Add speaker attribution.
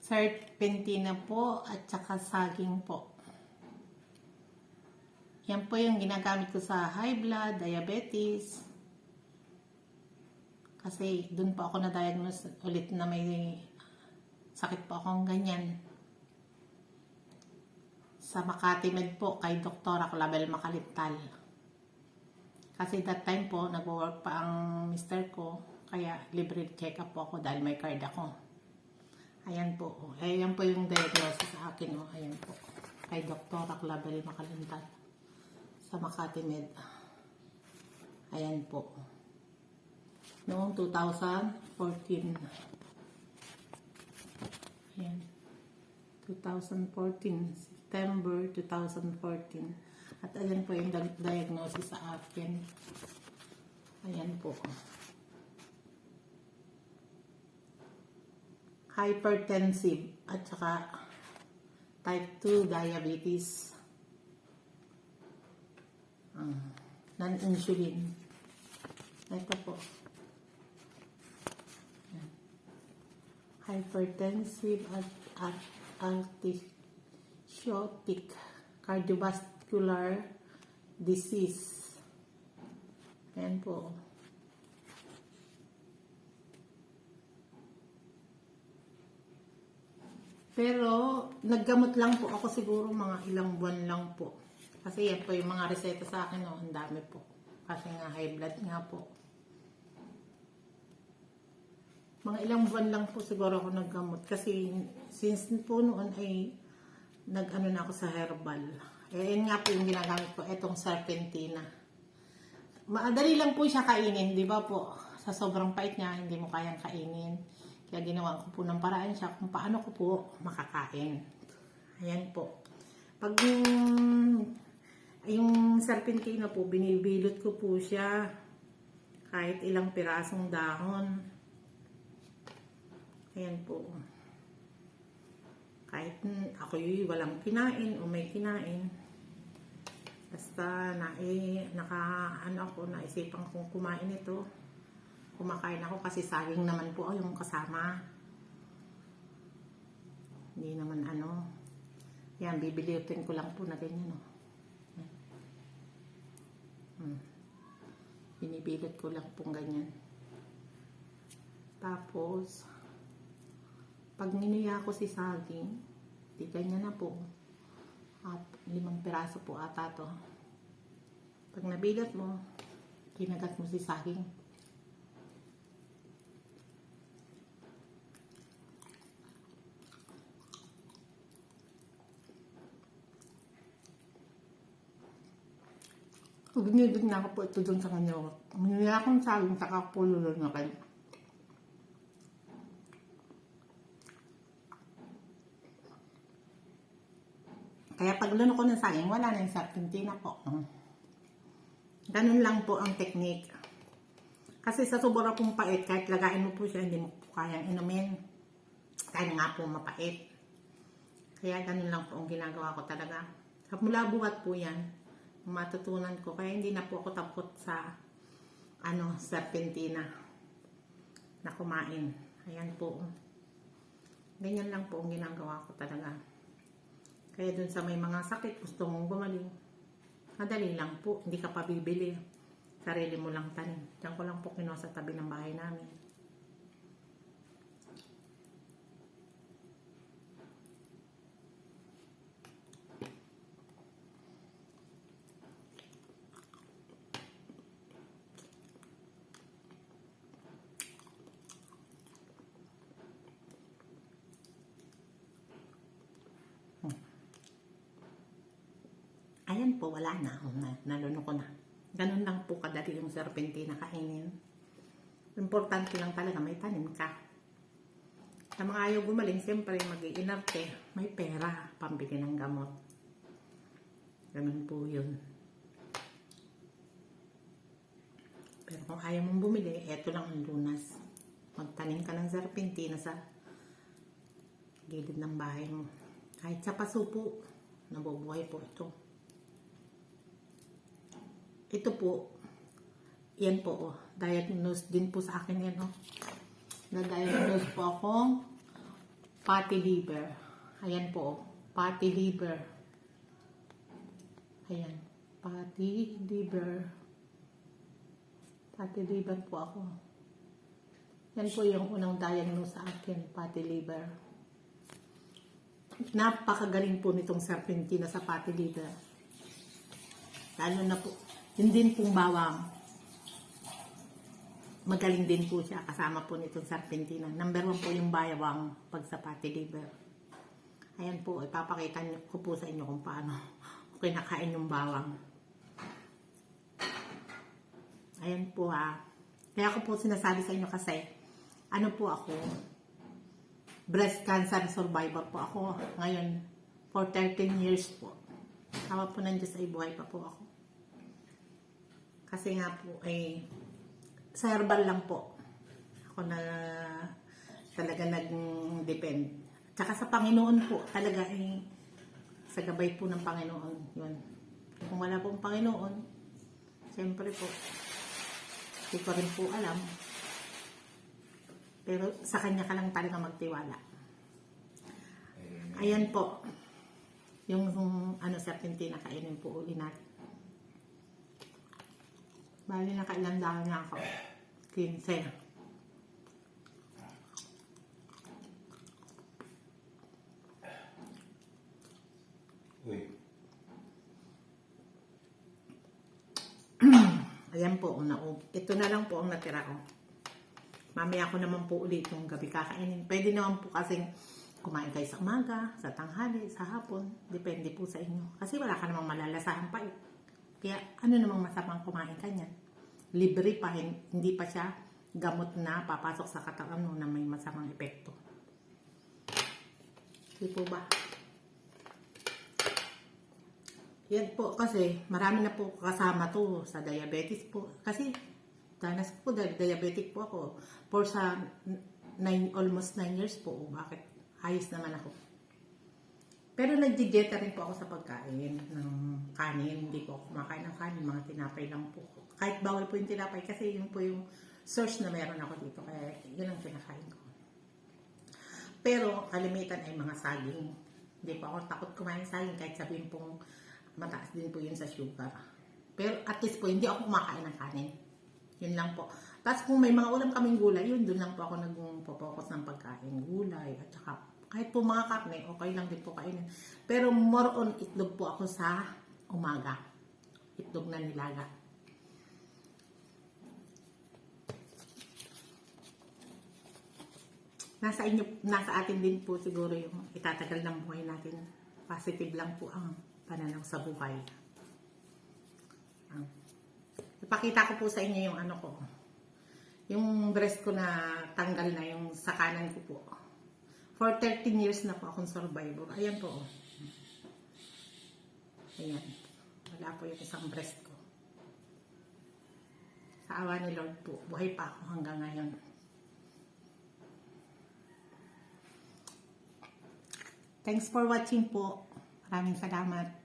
Speaker 1: serpentina po at saka saging po. Yan po yung ginagamit ko sa high blood, diabetes. Kasi dun po ako na-diagnose ulit na may sakit po akong ganyan. Sa Makati Med po kay Dr. Clavel Macalital. Kasi that time po, nag-work pa ang mister ko. Kaya libre check-up po ako dahil may card ako. Ayan po. Ayan po yung diagnosis sa akin. Ayan po. Kay Dr. Clavel Macalital. Sa Makati Med. Ayan po. Noong 2014. Ayan. 2014. September 2014. At ayan po yung diagnosis sa akin. Ayan po. Hypertensive at saka type 2 diabetes. Non-insulin. Ito po. Hypertensive at arteriosclerotic cardiovascular disease. Ayan po. Pero, naggamot lang po ako siguro mga ilang buwan lang po. Kasi yan po yung mga reseta sa akin, ang dami po. Kasi nga high blood nga po. Mga ilang buwan lang po siguro ako naggamot. Kasi since po noon ay nag-ano na ako sa herbal. Yan nga po yung ginagamit ko, etong serpentina. Madali lang po siya kainin, di ba po? Sa sobrang pait niya, hindi mo kayang kainin. Kaya ginawa ko po ng paraan siya kung paano ko po makakain. Ayan po. Pag yung serpentina po, binibilot ko po siya kahit ilang pirasong dahon. Ayan po. Kahit ako walang kinain o may kinain. Basta naisipan kong kumain ito. Kumakain ako kasi saging naman po yung kasama. Hindi naman yan, bibilitin ko lang po na ganyan. Binibilot ko lang po ganyan. Tapos, pag ninuya ko si saging, di ganyan na po. At 5 piraso po ata to. Pag nabilat mo, kinagat mo si saging. Binibig na ako po ito doon sa kanya. Ninuya akong saging, saka pululol na kayo. Kaya pag luno ko ng saging, wala na yung serpentina po. Ganun lang po ang technique. Kasi sa sobra pong pait, kahit lagain mo po siya, hindi mo po kayang inumin. Kaya nga po mapait. Kaya ganun lang po ang ginagawa ko talaga. Mula buhat po yan, matutunan ko. Kaya hindi na po ako takot sa serpentina na kumain. Ayan po. Ganyan lang po ang ginagawa ko talaga. Kaya dun sa may mga sakit, gusto mong gumaling, madali lang po. Hindi ka pa bibili. Sarili mo lang tanim. Diyan ko lang po kinuha sa tabi ng bahay namin. Ayan po, wala na. Naluno ko na. Ganun lang po kadali yung serpentina kainin. Importante lang talaga, may tanim ka. Sa mga ayaw gumaling, siyempre mag-iinarte. May pera, pambili ng gamot. Ganun po yun. Pero kung ayaw mong bumili, eto lang ang lunas. Magtanim ka ng serpentina sa gilid ng bahay mo. Kahit sa paso po, nabubuhay po ito. Ito po, yan po, diagnose din po sa akin yan, Na-diagnose po akong Fatty liver. Ayan po. Fatty liver. Ayan. Fatty liver. Fatty liver po ako. Yan po yung unang diagnose sa akin. Fatty liver. Napakagaling po nitong serpentina sa fatty liver. Lalo na po, yun din pong bawang. Magaling din po siya kasama po nitong serpentina. Number 1 po yung bawang pag sa fatty liver. Ayan po, ipapakita ko po sa inyo kung paano kinakain yung bawang. Ayan po ha. Kaya ko po sinasabi sa inyo kasi, ano po ako, breast cancer survivor po ako. Ngayon, for 13 years po. Tawa po ng Diyos ay buhay pa po ako. Kasi nga po ay sa herbal lang po. Ako na talaga nag-depend. Tsaka sa Panginoon po, talaga ay sa gabay po ng Panginoon. Yun. Kung wala pong Panginoon, siyempre po, hindi ko rin po alam. Pero sa Kanya ka lang talaga magtiwala. Ayan po. Yung ano serpentina, kainin po uli natin. Bali na kailan dahil na ako. 15.
Speaker 2: Uy.
Speaker 1: Ayan po, ito na lang po ang natira ko. Mamaya ko naman po ulit yung gabi kakainin. Pwede naman po kasing kumain kayo sa umaga, sa tanghali, sa hapon. Depende po sa inyo. Kasi wala ka namang malalasahan pa eh. Kaya ano namang masamang kumain ka niyan. Libre pa, hindi pa siya gamot na papasok sa katawan mo na may masamang epekto. Hindi po ba? Yan po kasi marami na po kasama to sa diabetes po. Kasi danas po dahil diabetic po ako for sa almost 9 years po. Bakit? Ayos naman ako. Pero nag-dieta rin po ako sa pagkain ng kanin. Hindi po ako kumakain ng kanin. Mga tinapay lang po. Kahit bawal po yung tinapay kasi yun po yung source na meron ako dito. Kaya yun ang kinakain ko. Pero kalimitan ay mga saging. Hindi po ako takot kumain ng saging kahit sabihin pong mataas din po yun sa sugar. Pero at least po hindi ako kumakain ng kanin. Yun lang po. Tapos kung may mga ulam kaming gulay, yun doon lang po ako nagpo-focus ng pagkain. Gulay at saka kahit po mga karne, okay lang din po kainin. Pero more on itlog po ako sa umaga. Itlog na nilaga. Nasa atin din po siguro yung itatagal ng buhay natin. Positive lang po ang pananaw sa buhay. Ipakita ko po sa inyo yung ano ko. Yung breast ko na tanggal na yung sa kanan ko po. For 13 years na po akong survivor. Ayan po. Ayan. Wala po yung isang breast ko. Sa awa ni Lord po, buhay pa ako hanggang ngayon. Thanks for watching po. Maraming salamat.